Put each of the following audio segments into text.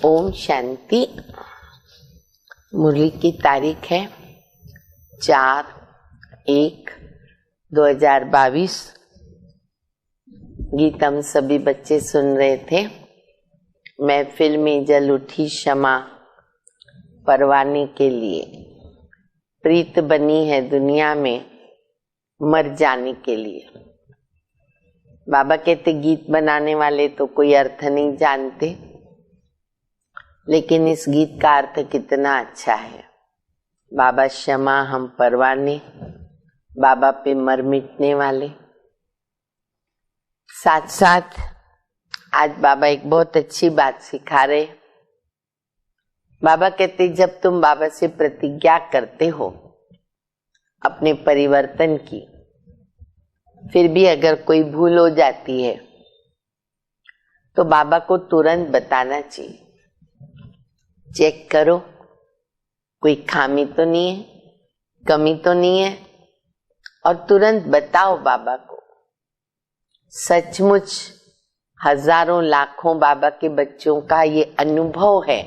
ओम शांति। मुरली की तारीख है 4/1/2022। गीत हम सभी बच्चे सुन रहे थे। महफिल में जल उठी क्षमा परवाने के लिए, प्रीत बनी है दुनिया में मर जाने के लिए। बाबा कहते गीत बनाने वाले तो कोई अर्थ नहीं जानते, लेकिन इस गीत का अर्थ कितना अच्छा है। बाबा क्षमा हम परवाने, बाबा पे मर मिटने वाले। साथ साथ आज बाबा एक बहुत अच्छी बात सिखा रहे। बाबा कहते जब तुम बाबा से प्रतिज्ञा करते हो अपने परिवर्तन की, फिर भी अगर कोई भूल हो जाती है तो बाबा को तुरंत बताना चाहिए। चेक करो कोई खामी तो नहीं है, कमी तो नहीं है, और तुरंत बताओ बाबा को। सचमुच हजारों लाखों बाबा के बच्चों का ये अनुभव है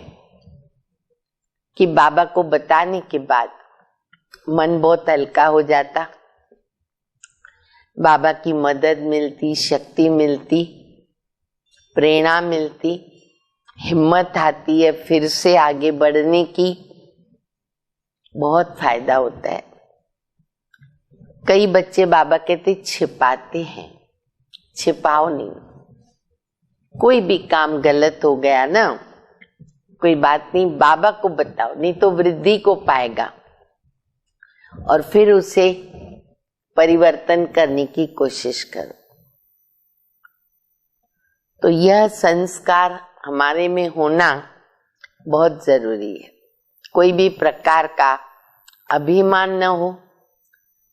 कि बाबा को बताने के बाद मन बहुत हल्का हो जाता, बाबा की मदद मिलती, शक्ति मिलती, प्रेरणा मिलती, हिम्मत आती है फिर से आगे बढ़ने की। बहुत फायदा होता है। कई बच्चे बाबा कहते छिपाते हैं, छिपाओ नहीं। कोई भी काम गलत हो गया ना, कोई बात नहीं, बाबा को बताओ, नहीं तो वृद्धि को पाएगा और फिर उसे परिवर्तन करने की कोशिश करो। तो यह संस्कार हमारे में होना बहुत जरूरी है। कोई भी प्रकार का अभिमान न हो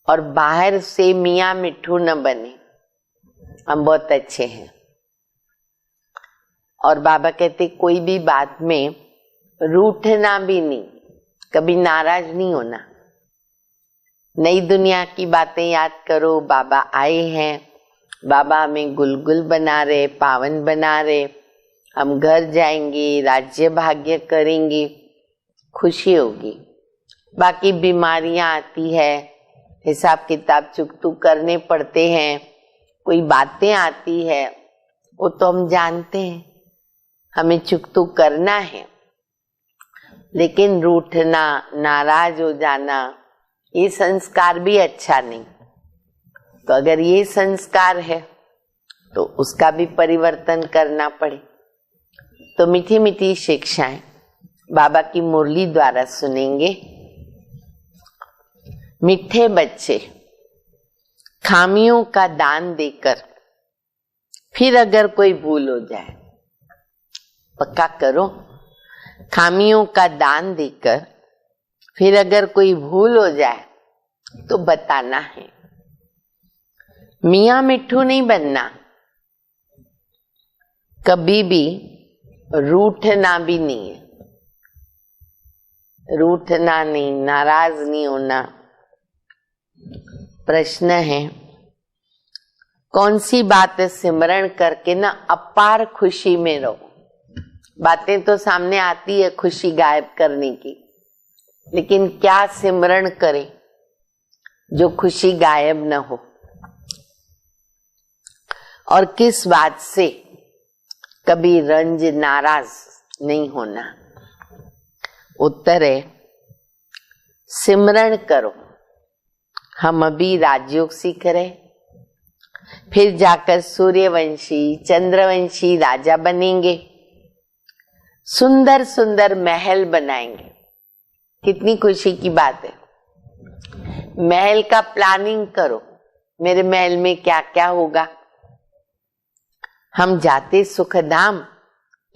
और बाहर से मियाँ मिट्ठू न बने। हम बहुत अच्छे हैं। और बाबा कहते कोई भी बात में रूठना भी नहीं, कभी नाराज नहीं होना। नई दुनिया की बातें याद करो। बाबा आए हैं, बाबा हमें गुलगुल बना रहे, पावन बना रहे। हम घर जाएंगे, राज्य भाग्य करेंगे, खुशी होगी। बाकी बीमारियां आती है, हिसाब किताब चुकतू करने पड़ते हैं, कोई बातें आती है, वो तो हम जानते हैं, हमें चुकतू करना है। लेकिन रूठना, नाराज हो जाना, ये संस्कार भी अच्छा नहीं। तो अगर ये संस्कार है तो उसका भी परिवर्तन करना पड़े। तो मीठी मीठी शिक्षाएं बाबा की मुरली द्वारा सुनेंगे। मीठे बच्चे, खामियों का दान देकर फिर अगर कोई भूल हो जाए, पक्का करो, खामियों का दान देकर फिर अगर कोई भूल हो जाए तो बताना है। मियाँ मिट्ठू नहीं बनना, कभी भी रूठना भी नहीं है, रूठना नहीं, नाराज नहीं होना। प्रश्न है कौन सी बात सिमरण करके ना अपार खुशी में रहो। बातें तो सामने आती है खुशी गायब करने की, लेकिन क्या सिमरण करें जो खुशी गायब न हो, और किस बात से कभी रंज नाराज नहीं होना। उत्तर है सिमरण करो। हम अभी राजयोग सीख रहे, फिर जाकर सूर्यवंशी चंद्रवंशी राजा बनेंगे, सुंदर सुंदर महल बनाएंगे। कितनी खुशी की बात है। महल का प्लानिंग करो, मेरे महल में क्या क्या होगा। हम जाते सुखधाम,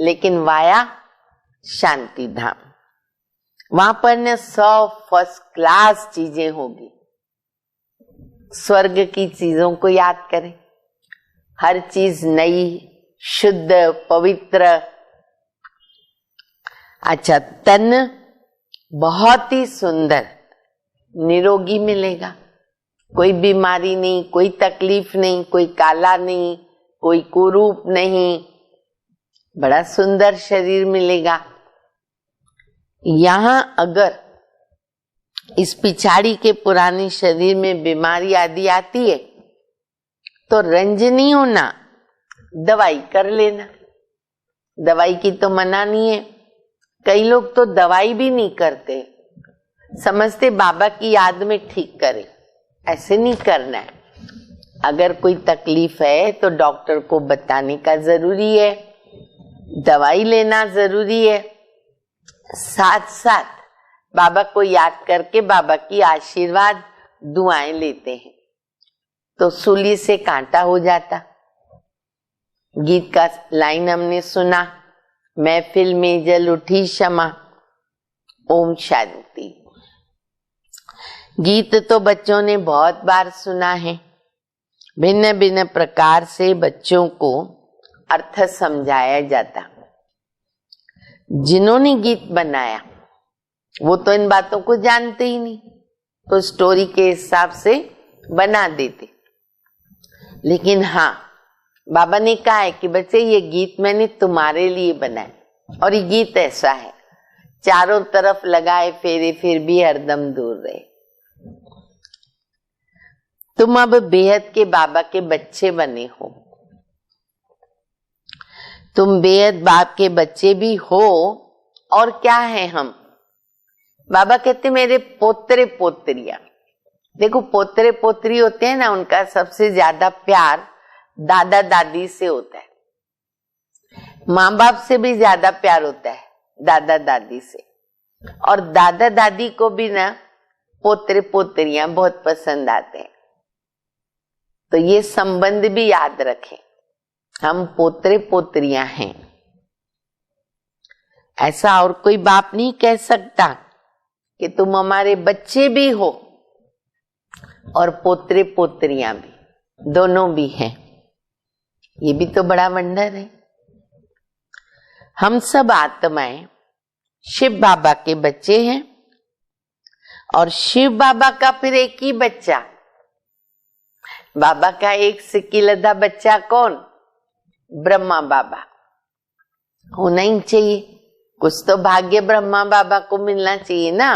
लेकिन वाया शांति धाम। वहां पर न 100 फर्स्ट क्लास चीजें होगी। स्वर्ग की चीजों को याद करें, हर चीज नई, शुद्ध, पवित्र। अच्छा, तन बहुत ही सुंदर निरोगी मिलेगा, कोई बीमारी नहीं, कोई तकलीफ नहीं, कोई काला नहीं, कोई कुरूप नहीं, बड़ा सुंदर शरीर मिलेगा। यहां अगर इस पिछाड़ी के पुराने शरीर में बीमारी आदि आती है तो रंज नहीं होना, दवाई कर लेना। दवाई की तो मना नहीं है। कई लोग तो दवाई भी नहीं करते, समझते बाबा की याद में ठीक करें। ऐसे नहीं करना है। अगर कोई तकलीफ है तो डॉक्टर को बताने का जरूरी है, दवाई लेना जरूरी है, साथ साथ बाबा को याद करके बाबा की आशीर्वाद दुआएं लेते हैं तो सूली से कांटा हो जाता। गीत का लाइन हमने सुना, महफिल में जल उठी क्षमा, ओम शांति। गीत तो बच्चों ने बहुत बार सुना है। भिन्न भिन्न प्रकार से बच्चों को अर्थ समझाया जाता। जिन्होंने गीत बनाया वो तो इन बातों को जानते ही नहीं, तो स्टोरी के हिसाब से बना देते। लेकिन हाँ, बाबा ने कहा है कि बच्चे ये गीत मैंने तुम्हारे लिए बनाया, और ये गीत ऐसा है, चारों तरफ लगाए फेरे फिर भी हरदम दूर रहे। तुम अब बेहद के बाबा के बच्चे बने हो। तुम बेहद बाप के बच्चे भी हो, और क्या है हम। बाबा कहते मेरे पोतरे पोतरियां। देखो, पोतरे पोतरी होते हैं ना, उनका सबसे ज्यादा प्यार दादा दादी से होता है। माँ बाप से भी ज्यादा प्यार होता है दादा दादी से, और दादा दादी को भी ना पोतरे पोतरियां बहुत पसंद आते हैं। तो ये संबंध भी याद रखें, हम पोतरे पोतरियां हैं। ऐसा और कोई बाप नहीं कह सकता कि तुम हमारे बच्चे भी हो और पोतरे पोतरियां भी, दोनों भी हैं। ये भी तो बड़ा वंडर है। हम सब आत्माएं शिव बाबा के बच्चे हैं, और शिव बाबा का फिर एक ही बच्चा। बाबा का एक सिकिलधा बच्चा कौन? ब्रह्मा बाबा। होना ही चाहिए, कुछ तो भाग्य ब्रह्मा बाबा को मिलना चाहिए ना।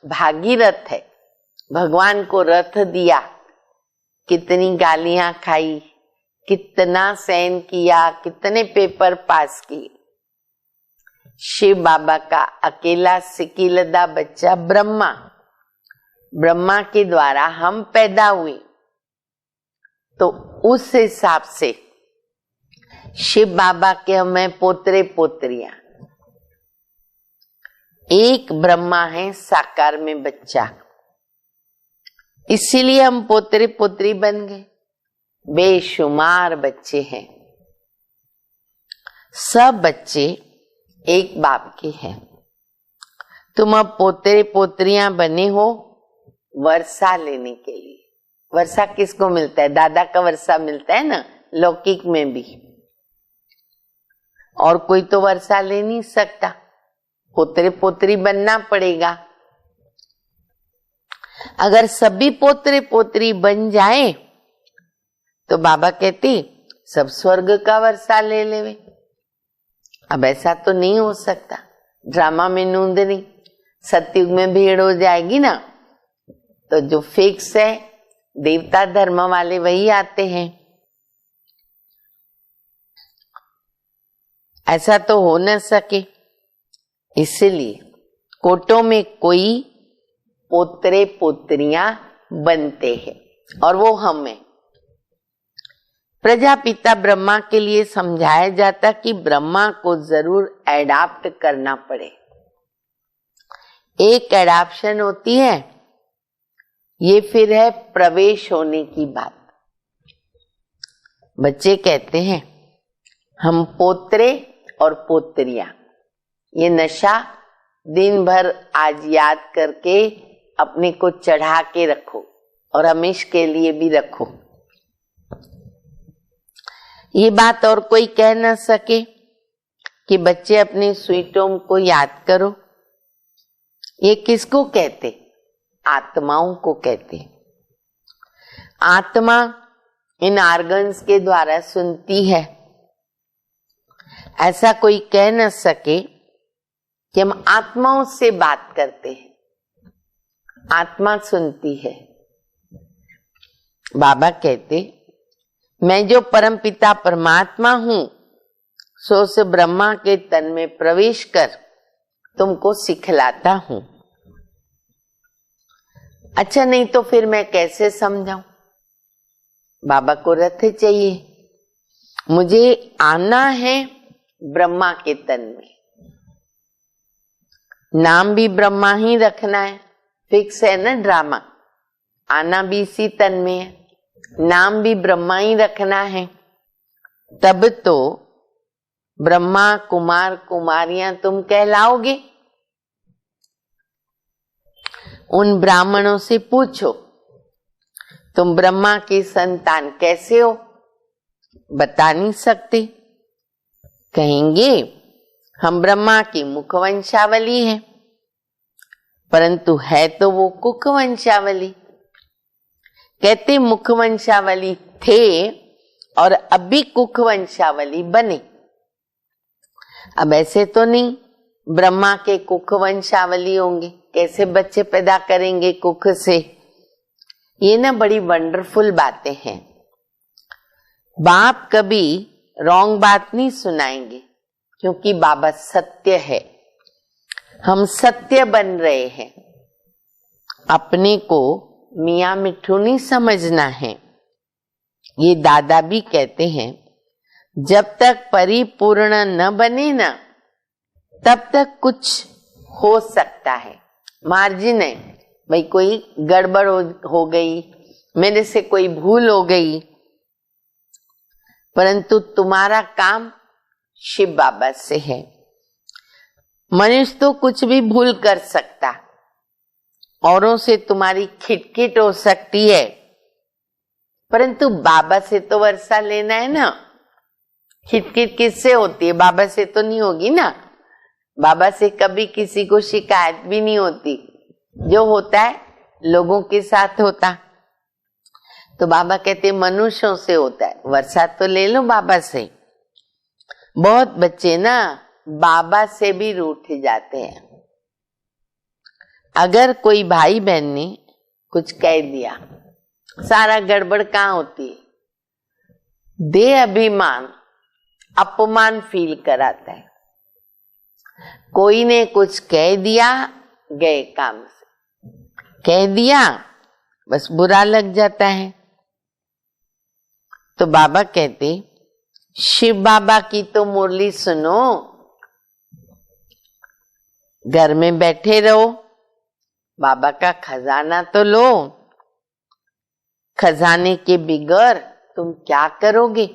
भागीरथ है, भगवान को रथ दिया, कितनी गालियां खाई, कितना सहन किया, कितने पेपर पास किए। शिव बाबा का अकेला सिकिलधा बच्चा ब्रह्मा। ब्रह्मा के द्वारा हम पैदा हुए, तो उस हिसाब से शिव बाबा के हमें पोतरे पोतरियां। एक ब्रह्मा है साकार में बच्चा, इसीलिए हम पोतरे पोतरी बन गए। बेशुमार बच्चे हैं, सब बच्चे एक बाप के हैं। तुम अब पोतरे पोतरियां बने हो, वर्षा लेने के लिए। वर्षा किसको मिलता है? दादा का वर्षा मिलता है ना, लौकिक में भी। और कोई तो वर्षा ले नहीं सकता, पोतरे पोतरी बनना पड़ेगा। अगर सभी पोतरे पोतरी बन जाए तो बाबा कहते सब स्वर्ग का वर्षा ले लेवे। अब ऐसा तो नहीं हो सकता, ड्रामा में नूंद नहीं। सतयुग में भीड़ हो जाएगी ना, तो जो फिक्स है देवता धर्म वाले वही आते हैं। ऐसा तो हो न सके, इसलिए कोटों में कोई पोतरे पोतरियां बनते हैं और वो हम हैं। प्रजापिता ब्रह्मा के लिए समझाया जाता कि ब्रह्मा को जरूर एडाप्ट करना पड़े। एक एडाप्शन होती है, ये फिर है प्रवेश होने की बात। बच्चे कहते हैं हम पोतरे और पोतरियां, ये नशा दिन भर आज याद करके अपने को चढ़ा के रखो और हमेश के लिए भी रखो। ये बात और कोई कह न सके कि बच्चे अपने स्वीट होम को याद करो। ये किसको कहते? आत्माओं को कहते। आत्मा इन ऑर्गन्स के द्वारा सुनती है। ऐसा कोई कह न सके कि हम आत्माओं से बात करते हैं। आत्मा सुनती है। बाबा कहते मैं जो परमपिता परमात्मा हूं, सो उस ब्रह्मा के तन में प्रवेश कर तुमको सिखलाता हूं। अच्छा, नहीं तो फिर मैं कैसे समझाऊं? बाबा को रथ चाहिए। मुझे आना है ब्रह्मा के तन में। नाम भी ब्रह्मा ही रखना है, फिक्स है ना ड्रामा। आना भी इसी तन में है, नाम भी ब्रह्मा ही रखना है। तब तो ब्रह्मा कुमार कुमारियां तुम कहलाओगे। उन ब्राह्मणों से पूछो तुम ब्रह्मा की संतान कैसे हो? बता नहीं सकते। कहेंगे हम ब्रह्मा की मुखवंशावली है, परंतु है तो वो कुखवंशावली। कहते मुखवंशावली थे और अभी कुखवंशावली बने। अब ऐसे तो नहीं ब्रह्मा के कुखवंशावली होंगे, कैसे बच्चे पैदा करेंगे कुख से? ये ना बड़ी वंडरफुल बातें हैं। बाप कभी रॉन्ग बात नहीं सुनाएंगे, क्योंकि बाबा सत्य है। हम सत्य बन रहे हैं। अपने को मियाँ मिट्ठू नहीं समझना है। ये दादा भी कहते हैं जब तक परिपूर्ण न बने ना, तब तक कुछ हो सकता है। मार्जिन है भाई, कोई गड़बड़ हो गई, मेरे से कोई भूल हो गई, परंतु तुम्हारा काम शिव बाबा से है। मनुष्य तो कुछ भी भूल कर सकता, औरों से तुम्हारी खिटखिट हो सकती है, परंतु बाबा से तो वर्षा लेना है ना। खिटखिट किससे होती है? बाबा से तो नहीं होगी ना। बाबा से कभी किसी को शिकायत भी नहीं होती। जो होता है लोगों के साथ होता। तो बाबा कहते मनुष्यों से होता है, वर्षा तो ले लो बाबा से। बहुत बच्चे ना बाबा से भी रूठ जाते हैं। अगर कोई भाई बहन ने कुछ कह दिया, सारा गड़बड़ कहाँ होती है? दे अभिमान, अपमान फील कराता है। कोई ने कुछ कह दिया, गए काम से, कह दिया बस बुरा लग जाता है। तो बाबा कहते शिव बाबा की तो मुरली सुनो, घर में बैठे रहो, बाबा का खजाना तो लो। खजाने के बिगर तुम क्या करोगे?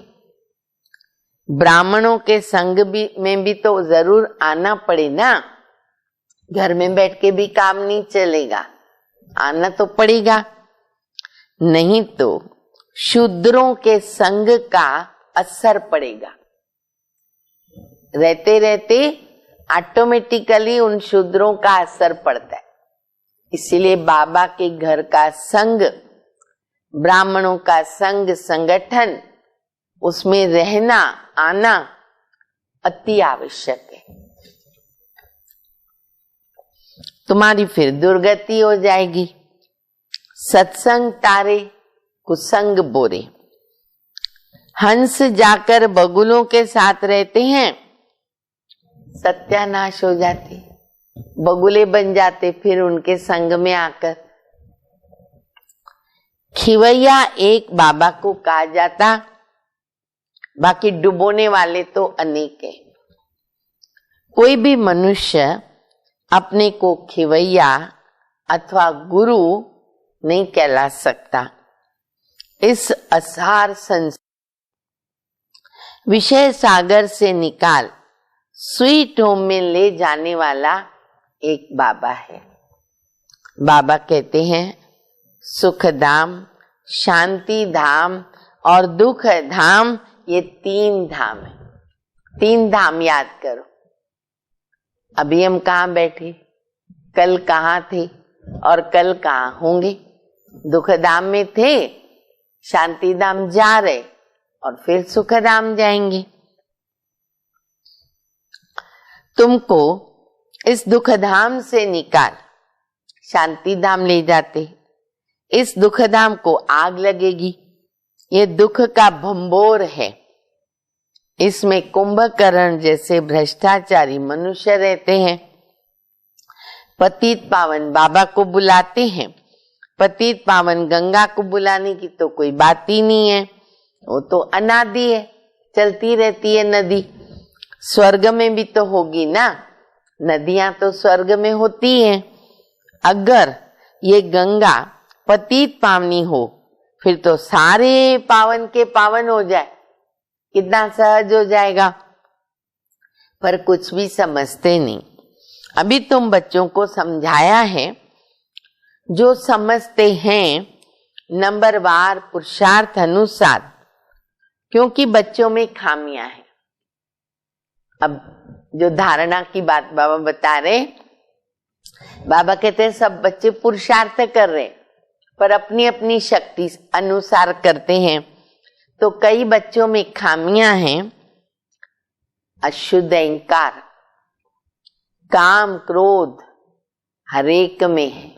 ब्राह्मणों के संग में भी तो जरूर आना पड़े ना। घर में बैठ के भी काम नहीं चलेगा। आना तो पड़ेगा, नहीं तो शूद्रों के संग का असर पड़ेगा। रहते रहते ऑटोमेटिकली उन शूद्रों का असर पड़ता है। इसीलिए बाबा के घर का संग, ब्राह्मणों का संग, संगठन, उसमें रहना आना अति आवश्यक है। तुम्हारी फिर दुर्गति हो जाएगी। सत्संग तारे कुसंग बोरे। हंस जाकर बगुलों के साथ रहते हैं, सत्यानाश हो जाती, बगुले बन जाते फिर उनके संग में आकर। खिवैया एक बाबा को कहा जाता, बाकी डुबोने वाले तो अनेक है। कोई भी मनुष्य अपने को खिवैया अथवा गुरु नहीं कहला सकता। इस असार विषय सागर से निकाल स्वीट होम में ले जाने वाला एक बाबा है। बाबा कहते हैं सुख धाम, शांति धाम और दुख धाम, ये 3 धाम है। 3 धाम याद करो। अभी हम कहाँ बैठे, कल कहाँ थे और कल कहाँ होंगे। दुख धाम में थे, शांति धाम जा रहे और फिर सुख धाम जाएंगे। तुमको इस दुख धाम से निकाल शांति धाम ले जाते, इस दुख धाम को आग लगेगी। ये दुख का भंबोर है। इसमें कुंभकर्ण जैसे भ्रष्टाचारी मनुष्य रहते हैं। पतित पावन बाबा को बुलाते हैं, पतित पावन गंगा को बुलाने की तो कोई बात ही नहीं है, वो तो अनादि है, चलती रहती है नदी। स्वर्ग में भी तो होगी ना, नदियां तो स्वर्ग में होती हैं। अगर ये गंगा पतित पावनी हो फिर तो सारे पावन के पावन हो जाए, कितना सहज हो जाएगा। पर कुछ भी समझते नहीं। अभी तुम बच्चों को समझाया है, जो समझते हैं नंबरवार पुरुषार्थ अनुसार, क्योंकि बच्चों में खामियां हैं। अब जो धारणा की बात बाबा बता रहे, बाबा कहते हैं सब बच्चे पुरुषार्थ कर रहे पर अपनी अपनी शक्ति अनुसार करते हैं। तो कई बच्चों में खामियां हैं। अशुद्ध अहंकार, काम, क्रोध हरेक में है।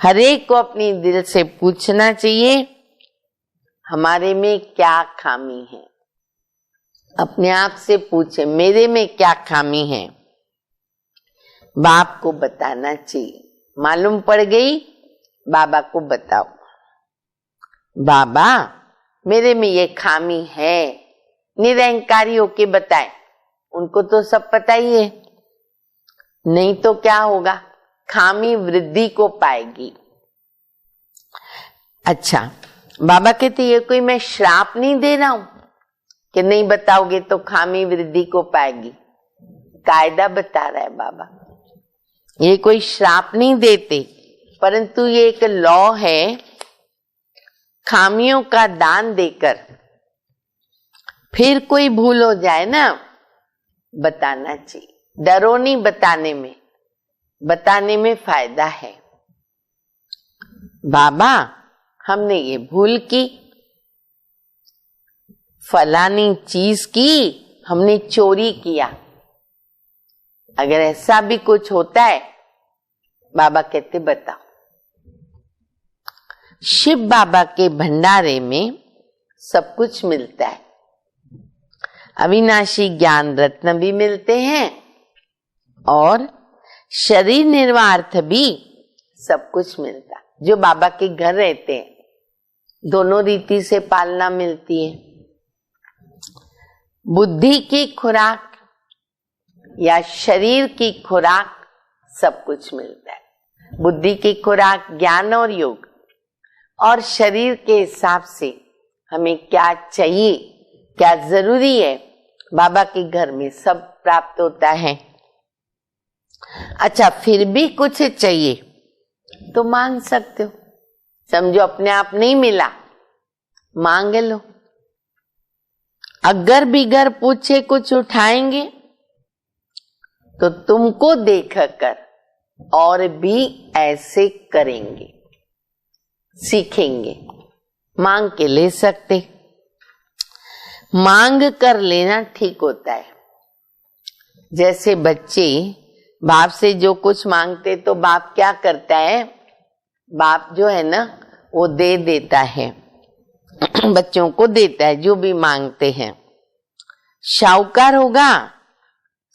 हरेक को अपनी दिल से पूछना चाहिए हमारे में क्या खामी है। अपने आप से पूछे मेरे में क्या खामी है। बाप को बताना चाहिए। मालूम पड़ गई, बाबा को बताओ, बाबा मेरे में ये खामी है। निरहंकारी होके बताए, उनको तो सब पता ही है। नहीं तो क्या होगा, खामी वृद्धि को पाएगी। अच्छा, बाबा कहते ये कोई मैं श्राप नहीं दे रहा हूं कि नहीं बताओगे तो खामी वृद्धि को पाएगी। कायदा बता रहा है बाबा, ये कोई श्राप नहीं देते, परंतु ये एक लॉ है। खामियों का दान देकर फिर कोई भूल हो जाए ना, बताना चाहिए। डरो नहीं बताने में फायदा है। बाबा हमने ये भूल की, फलानी चीज की हमने चोरी किया। अगर ऐसा भी कुछ होता है, बाबा कहते बताओ। शिव बाबा के भंडारे में सब कुछ मिलता है। अविनाशी ज्ञान रत्न भी मिलते हैं और शरीर निर्वार्थ भी सब कुछ मिलता है। जो बाबा के घर रहते हैं, दोनों रीति से पालना मिलती है। बुद्धि की खुराक या शरीर की खुराक सब कुछ मिलता है। बुद्धि की खुराक ज्ञान और योग, और शरीर के हिसाब से हमें क्या चाहिए, क्या जरूरी है, बाबा के घर में सब प्राप्त होता है। अच्छा, फिर भी कुछ चाहिए तो मांग सकते हो। समझो अपने आप नहीं मिला, मांग लो। अगर बिगर पूछे कुछ उठाएंगे तो तुमको देखकर और भी ऐसे करेंगे, सीखेंगे। मांग के ले सकते, मांग कर लेना ठीक होता है। जैसे बच्चे बाप से जो कुछ मांगते तो बाप क्या करता है, बाप जो है ना वो दे देता है, बच्चों को देता है जो भी मांगते हैं। शाहूकार होगा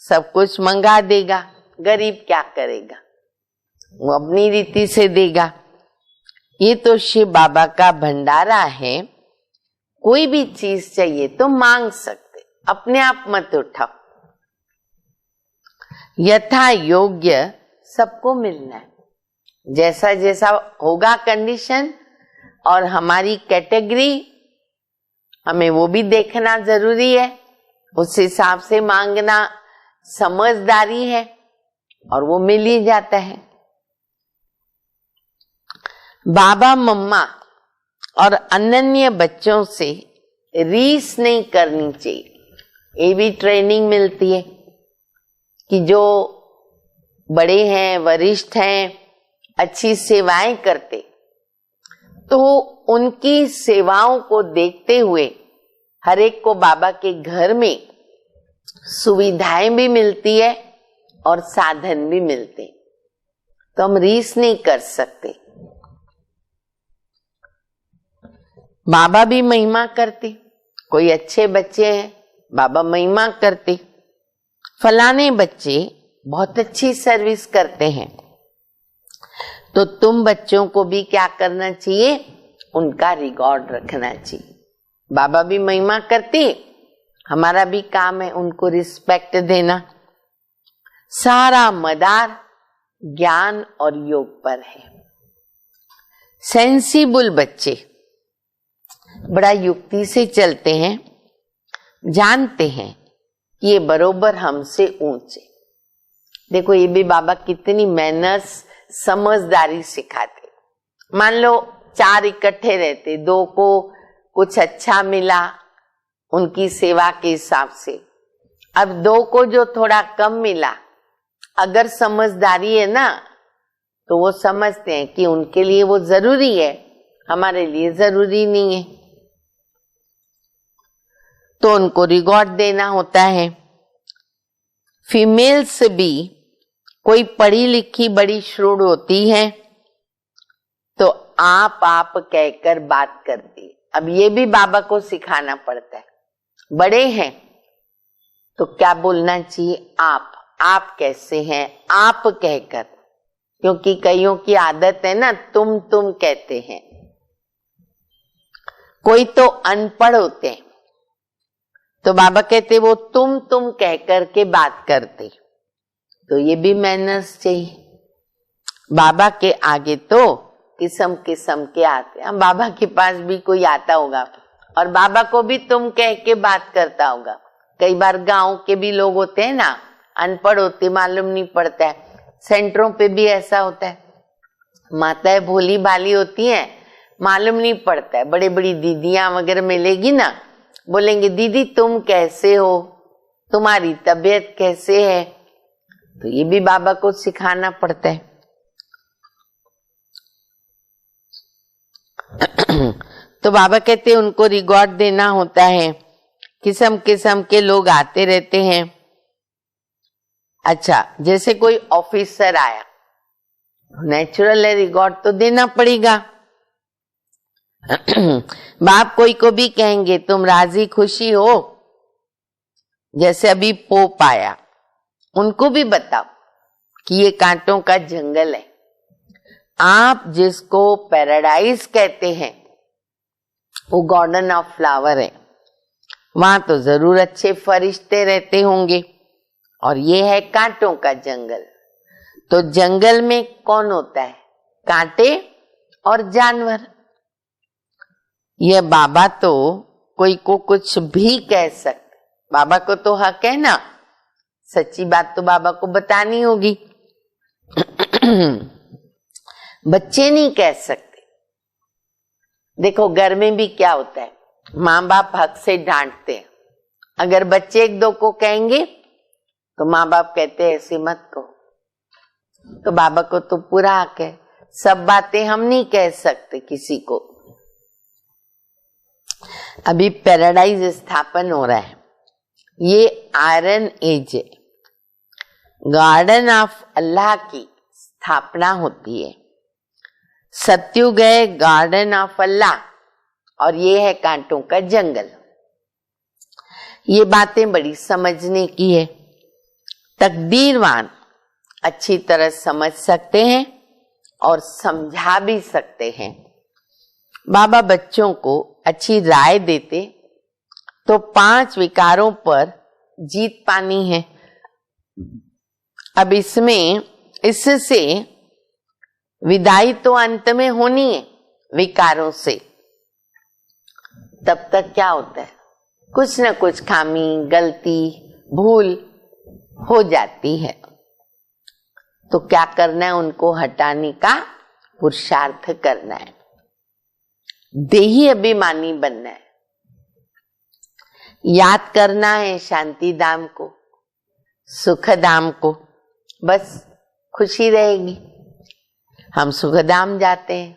सब कुछ मंगा देगा, गरीब क्या करेगा, वो अपनी रीति से देगा। ये तो शिव बाबा का भंडारा है। कोई भी चीज चाहिए तो मांग सकते, अपने आप मत उठाओ। यथा योग्य सबको मिलना है, जैसा जैसा होगा कंडीशन और हमारी कैटेगरी, हमें वो भी देखना जरूरी है। उस हिसाब से मांगना समझदारी है और वो मिल ही जाता है। बाबा मम्मा और अनन्य बच्चों से रीस नहीं करनी चाहिए। ये भी ट्रेनिंग मिलती है कि जो बड़े हैं, वरिष्ठ हैं, अच्छी सेवाएं करते, तो उनकी सेवाओं को देखते हुए हर एक को बाबा के घर में सुविधाएं भी मिलती है और साधन भी मिलते, तो हम रीस नहीं कर सकते। बाबा भी महिमा करते, कोई अच्छे बच्चे हैं बाबा महिमा करते, फलाने बच्चे बहुत अच्छी सर्विस करते हैं, तो तुम बच्चों को भी क्या करना चाहिए, उनका रिकॉर्ड रखना चाहिए। बाबा भी महिमा करते, हमारा भी काम है उनको रिस्पेक्ट देना। सारा मदार ज्ञान और योग पर है। सेंसिबल बच्चे बड़ा युक्ति से चलते हैं, जानते हैं कि ये बरोबर हमसे ऊंचे। देखो ये भी बाबा कितनी मैनर्स, समझदारी सिखाते। मान लो 4 इकट्ठे रहते, 2 को कुछ अच्छा मिला उनकी सेवा के हिसाब से, अब 2 को जो थोड़ा कम मिला, अगर समझदारी है ना तो वो समझते हैं कि उनके लिए वो जरूरी है, हमारे लिए जरूरी नहीं है, तो उनको रिवॉर्ड देना होता है। फीमेल्स भी कोई पढ़ी लिखी बड़ी श्रूड होती है तो आप कहकर बात करती। अब ये भी बाबा को सिखाना पड़ता है। बड़े हैं तो क्या बोलना चाहिए, आप कैसे हैं, आप कहकर, क्योंकि कईयों की आदत है ना तुम कहते हैं। कोई तो अनपढ़ होते हैं तो बाबा कहते वो तुम कह करके बात करते, तो ये भी मैनर्स चाहिए। बाबा के आगे तो किस्म किस्म के आते हैं। बाबा के पास भी कोई आता होगा और बाबा को भी तुम कह के बात करता होगा। कई बार गांव के भी लोग होते हैं ना, अनपढ़ होते, मालूम नहीं पड़ता है। सेंटरों पे भी ऐसा होता है, माताएं भोली भाली होती हैं, मालूम नहीं पड़ता है। बड़ी बड़ी दीदियां वगैरह मिलेगी ना, बोलेंगे दीदी तुम कैसे हो, तुम्हारी तबीयत कैसे है, तो ये भी बाबा को सिखाना पड़ता है। तो बाबा कहते हैं उनको रिवॉर्ड देना होता है। किस्म किस्म के लोग आते रहते हैं। अच्छा, जैसे कोई ऑफिसर आया, नेचुरल है रिवॉर्ड तो देना पड़ेगा। बाप कोई को भी कहेंगे तुम राजी खुशी हो, जैसे अभी पोप आया, उनको भी बताओ कि ये कांटों का जंगल है। आप जिसको पैराडाइज कहते हैं वो गार्डन ऑफ फ्लावर है, वहां तो जरूर अच्छे फरिश्ते रहते होंगे, और ये है कांटों का जंगल। तो जंगल में कौन होता है, कांटे और जानवर। ये बाबा तो कोई को कुछ भी कह सकते, बाबा को तो हक है ना, सच्ची बात तो बाबा को बतानी होगी। बच्चे नहीं कह सकते। देखो घर में भी क्या होता है, माँ बाप हक से डांटते हैं। अगर बच्चे एक दो को कहेंगे तो माँ बाप कहते हैं ऐसे मत कहो, तो बाबा को तो पूरा हक है, सब बातें हम नहीं कह सकते किसी को। अभी पैराडाइज स्थापन हो रहा है, ये आयरन एज है, गार्डन ऑफ अल्लाह की स्थापना होती है। सत्युग है गार्डन ऑफ अल्लाह और ये है कांटों का जंगल। ये बातें बड़ी समझने की है। तकदीरवान अच्छी तरह समझ सकते हैं और समझा भी सकते हैं। बाबा बच्चों को अच्छी राय देते तो 5 विकारों पर जीत पानी है। अब इससे विदाई तो अंत में होनी है विकारों से। तब तक क्या होता है, कुछ न कुछ खामी, गलती, भूल हो जाती है। तो क्या करना है, उनको हटाने का पुरुषार्थ करना है। देही अभिमानी बनना है, याद करना है शांति धाम को, सुख धाम को, बस खुशी रहेगी। हम सुख धाम जाते हैं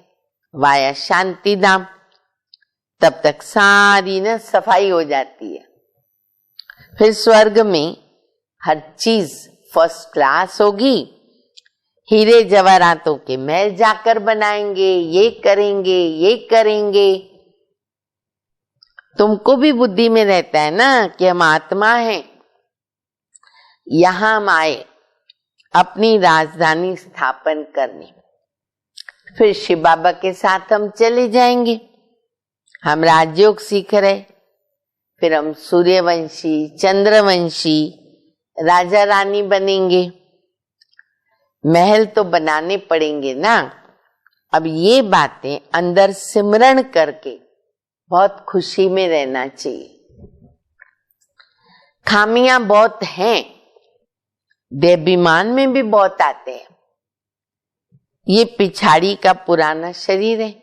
वाया शांति धाम, तब तक सारी न सफाई हो जाती है। फिर स्वर्ग में हर चीज फर्स्ट क्लास होगी। हीरे जवाहरातों के महल जाकर बनाएंगे, ये करेंगे, ये करेंगे। तुमको भी बुद्धि में रहता है ना कि हम आत्मा हैं, यहां हम आए अपनी राजधानी स्थापन करने। फिर शिव बाबा के साथ हम चले जाएंगे। हम राजयोग सीख रहे, फिर हम सूर्यवंशी, चंद्रवंशी, राजा रानी बनेंगे। महल तो बनाने पड़ेंगे ना। अब ये बातें अंदर सिमरण करके बहुत खुशी में रहना चाहिए। खामियां बहुत हैं, देहाभिमान में भी बहुत आते हैं। ये पिछाड़ी का पुराना शरीर है,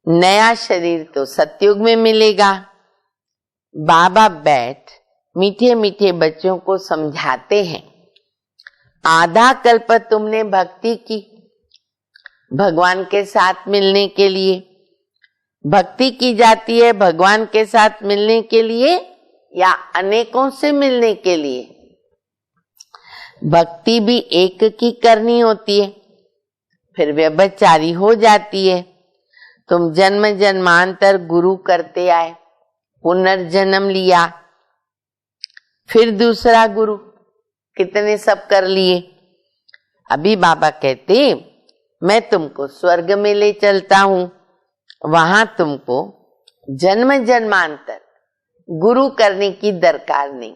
नया शरीर तो सतयुग में मिलेगा। बाबा बैठ मीठे मीठे बच्चों को समझाते हैं। आधा कल्प तुमने भक्ति की भगवान के साथ मिलने के लिए। भक्ति की जाती है भगवान के साथ मिलने के लिए या अनेकों से मिलने के लिए। भक्ति भी एक की करनी होती है, फिर व्यभिचारी हो जाती है। तुम जन्म जन्मांतर गुरु करते आए, पुनर्जन्म लिया, फिर दूसरा गुरु, कितने सब कर लिए। अभी बाबा कहते मैं तुमको स्वर्ग में ले चलता हूं, वहां तुमको जन्म जन्मांतर गुरु करने की दरकार नहीं।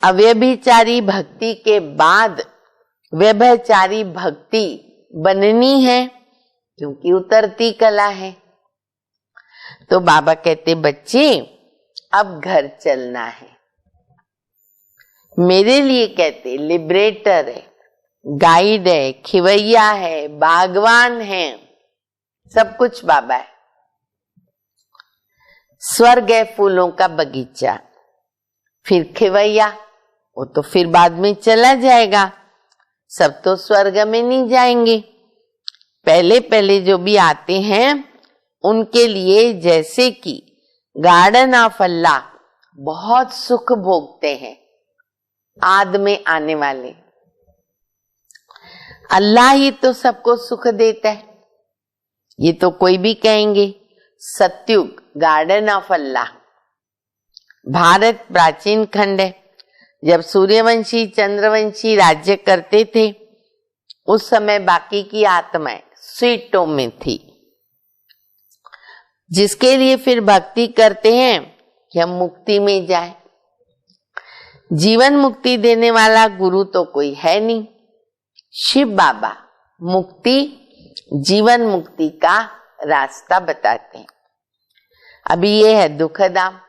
अव्यभिचारी भक्ति के बाद व्यभिचारी भक्ति बननी है, क्योंकि उतरती कला है। तो बाबा कहते बच्चे अब घर चलना है। मेरे लिए कहते लिबरेटर है, गाइड है, खिवैया है, बागवान है, सब कुछ बाबा है। स्वर्ग है फूलों का बगीचा, फिर खिवैया, वो तो फिर बाद में चला जाएगा। सब तो स्वर्ग में नहीं जाएंगे। पहले पहले जो भी आते हैं उनके लिए जैसे कि गार्डन ऑफ अल्लाह बहुत सुख भोगते हैं। आद में आने वाले अल्लाह ही तो सबको सुख देता है, ये तो कोई भी कहेंगे। सतयुग गार्डन ऑफ अल्लाह। भारत प्राचीन खंड है। जब सूर्यवंशी चंद्रवंशी राज्य करते थे उस समय बाकी की आत्माएं सीटों में थी, जिसके लिए फिर भक्ति करते हैं कि हम मुक्ति में जाए। जीवन मुक्ति देने वाला गुरु तो कोई है नहीं। शिव बाबा मुक्ति, जीवन मुक्ति का रास्ता बताते हैं। अभी ये है दुखधाम।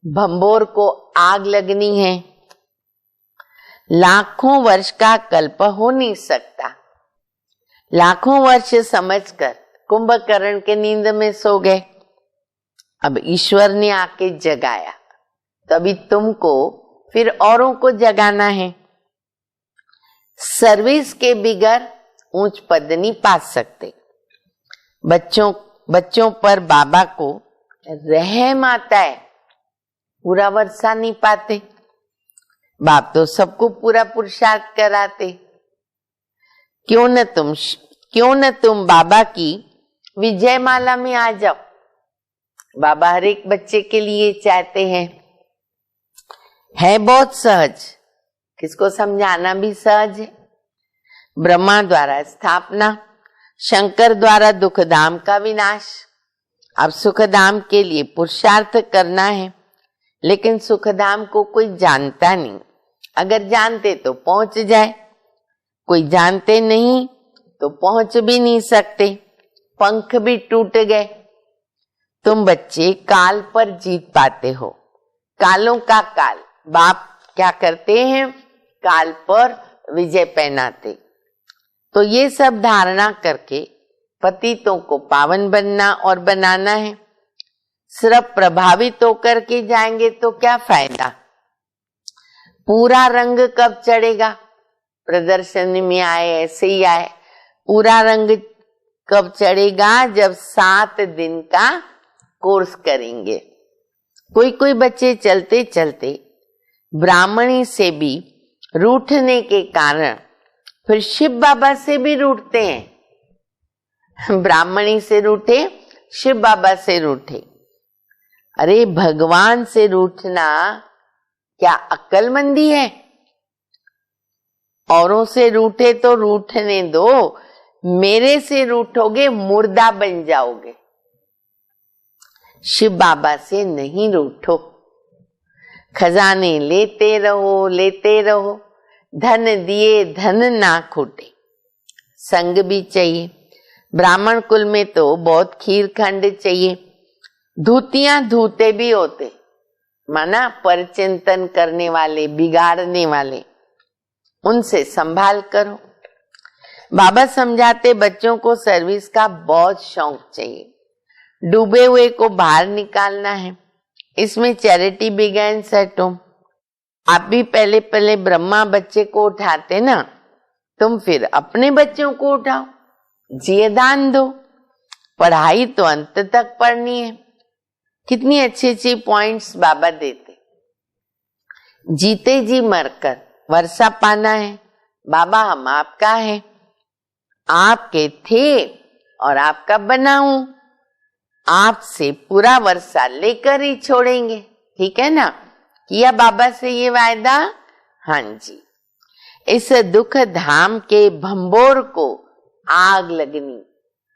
भंबोर को आग लगनी है, लाखों वर्ष का कल्प हो नहीं सकता, लाखों वर्ष समझकर कुंभकर्ण के नींद में सो गए। अब ईश्वर ने आके जगाया, तभी तुमको फिर औरों को जगाना है। सर्विस के बिगर ऊंच पद नहीं पा सकते। बच्चों पर बाबा को रहम आता है, पूरा वर्षा नहीं पाते। बाप तो सबको पूरा पुरुषार्थ कराते। क्यों न तुम बाबा की विजय माला में आ जाओ। बाबा हर एक बच्चे के लिए चाहते हैं। है बहुत सहज, किसको समझाना भी सहज है। ब्रह्मा द्वारा स्थापना, शंकर द्वारा दुखधाम का विनाश। अब सुखधाम के लिए पुरुषार्थ करना है, लेकिन सुखधाम को कोई जानता नहीं। अगर जानते तो पहुंच जाए, कोई जानते नहीं तो पहुंच भी नहीं सकते। पंख भी टूट गए। तुम बच्चे काल पर जीत पाते हो, कालों का काल। बाप क्या करते हैं, काल पर विजय पहनाते। तो ये सब धारणा करके पतितों को पावन बनना और बनाना है। सिर्फ प्रभावित होकर के जाएंगे तो क्या फायदा। पूरा रंग कब चढ़ेगा, प्रदर्शनी में आए ऐसे ही आए। पूरा रंग कब चढ़ेगा, जब 7 दिन का कोर्स करेंगे। कोई बच्चे चलते चलते ब्राह्मणी से भी रूठने के कारण फिर शिव बाबा से भी रूठते हैं। ब्राह्मणी से रूठे, शिव बाबा से रूठे। अरे भगवान से रूठना क्या अक्लमंदी है। औरों से रूठे तो रूठने दो, मेरे से रूठोगे मुर्दा बन जाओगे। शिव बाबा से नहीं रूठो। खजाने लेते रहो, धन दिए धन ना खूटे। संग भी चाहिए। ब्राह्मण कुल में तो बहुत खीर खंड चाहिए। धूतियां धूते भी होते, माना परचिंतन करने वाले, बिगाड़ने वाले, उनसे संभाल करो। बाबा समझाते बच्चों को सर्विस का बहुत शौक चाहिए। डूबे हुए को बाहर निकालना है। इसमें चैरिटी बिगेन्स एट होम। आप भी पहले ब्रह्मा बच्चे को उठाते ना, तुम फिर अपने बच्चों को उठाओ, जिए दान दो। पढ़ाई तो अंत तक पढ़नी है। कितनी अच्छी पॉइंट्स बाबा देते। जीते जी मरकर वर्षा पाना है। बाबा हम आपका है, आपके थे और आपका बनाऊं। आपसे पूरा वर्षा लेकर ही छोड़ेंगे, ठीक है ना। किया बाबा से ये वायदा। हाँ जी। इस दुख धाम के भंबोर को आग लगनी,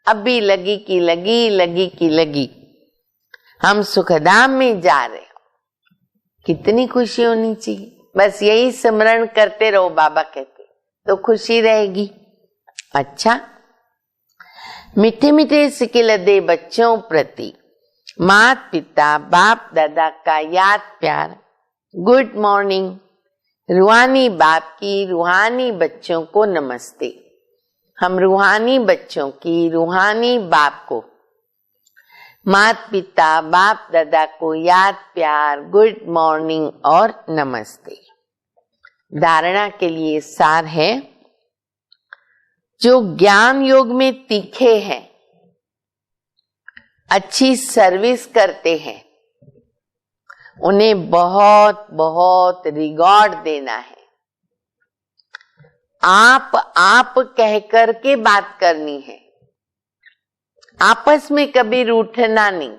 अभी लगी की लगी। हम सुखधाम में जा रहे हो, कितनी खुशी होनी चाहिए। बस यही स्मरण करते रहो, बाबा कहते, तो खुशी रहेगी। अच्छा, मीठे मीठे सिकिल दे बच्चों प्रति माता पिता बाप दादा का याद प्यार। Good morning. रूहानी बाप की रूहानी बच्चों को नमस्ते। हम रूहानी बच्चों की रूहानी बाप को, माता पिता बाप दादा को याद प्यार, गुड मॉर्निंग और नमस्ते। धारणा के लिए सार है, जो ज्ञान योग में तीखे हैं, अच्छी सर्विस करते हैं, उन्हें बहुत बहुत रिगॉर्ड देना है। आप कह कर के बात करनी है। आपस में कभी रूठना नहीं।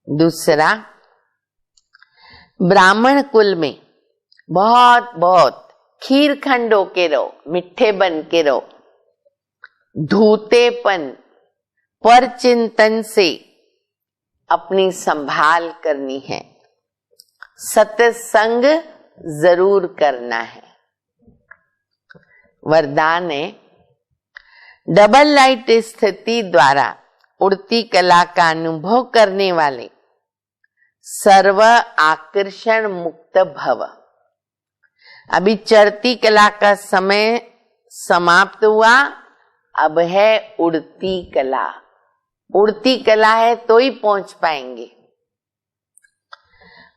दूसरा, ब्राह्मण कुल में बहुत बहुत खीर खंड होके रहो, मिठे बन के रहो। धूतेपन पर चिंतन से अपनी संभाल करनी है। सत्संग जरूर करना है। वरदान है, डबल लाइट स्थिति द्वारा उड़ती कला का अनुभव करने वाले सर्व आकर्षण मुक्त भव। अभी चढ़ती कला का समय समाप्त हुआ, अब है उड़ती कला। उड़ती कला है तो ही पहुंच पाएंगे।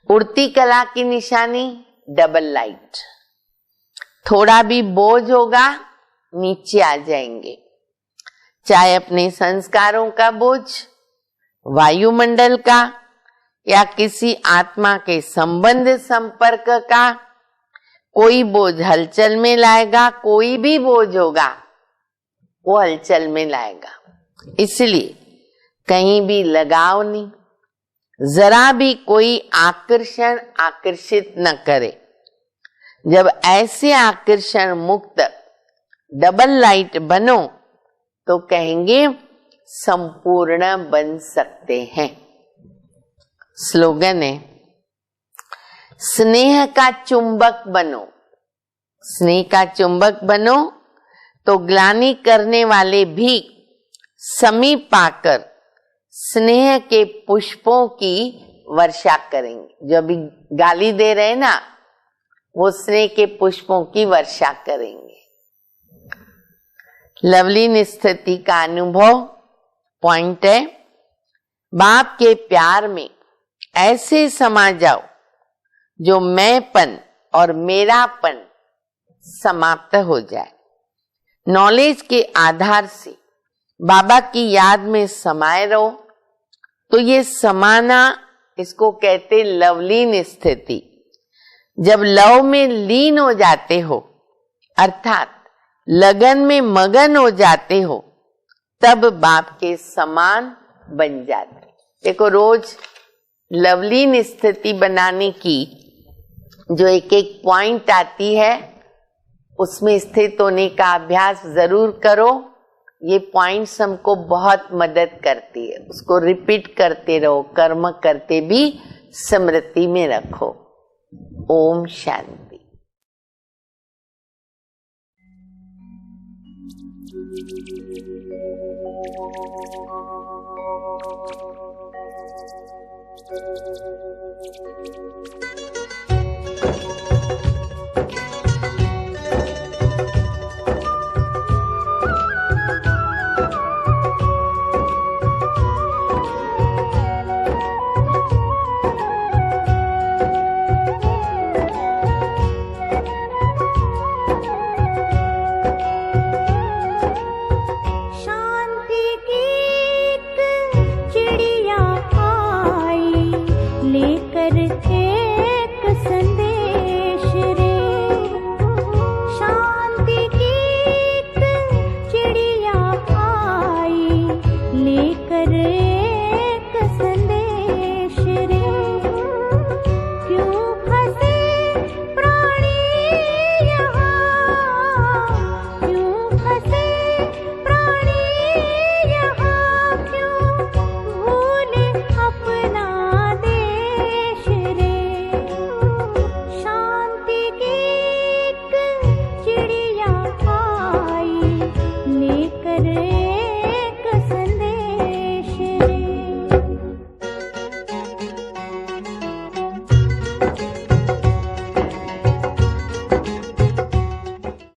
उड़ती कला की निशानी डबल लाइट। थोड़ा भी बोझ होगा नीचे आ जाएंगे, चाहे अपने संस्कारों का बोझ, वायुमंडल का, या किसी आत्मा के संबंध संपर्क का। कोई बोझ हलचल में लाएगा, कोई भी बोझ होगा वो हलचल में लाएगा। इसलिए कहीं भी लगाव नहीं, जरा भी कोई आकर्षण आकर्षित न करे। जब ऐसे आकर्षण मुक्त डबल लाइट बनो तो कहेंगे संपूर्ण बन सकते हैं। स्लोगन है, स्नेह का चुंबक बनो। स्नेह का चुंबक बनो तो ग्लानि करने वाले भी समीप पाकर स्नेह के पुष्पों की वर्षा करेंगे। जो अभी गाली दे रहे हैं ना, वो स्नेह के पुष्पों की वर्षा करेंगे। लवलीन स्थिति का अनुभव पॉइंट है, बाप के प्यार में ऐसे समा जाओ जो मैंपन और मेरापन समाप्त हो जाए। नॉलेज के आधार से बाबा की याद में समाये रहो तो ये समाना, इसको कहते लवलीन स्थिति। जब लव में लीन हो जाते हो, अर्थात लगन में मगन हो जाते हो, तब बाप के समान बन जाते। देखो, रोज लवलीन स्थिति बनाने की जो एक एक पॉइंट आती है, उसमें स्थित होने का अभ्यास जरूर करो। ये पॉइंट्स हमको बहुत मदद करती है। उसको रिपीट करते रहो, कर्म करते भी स्मृति में रखो। ओम शांति।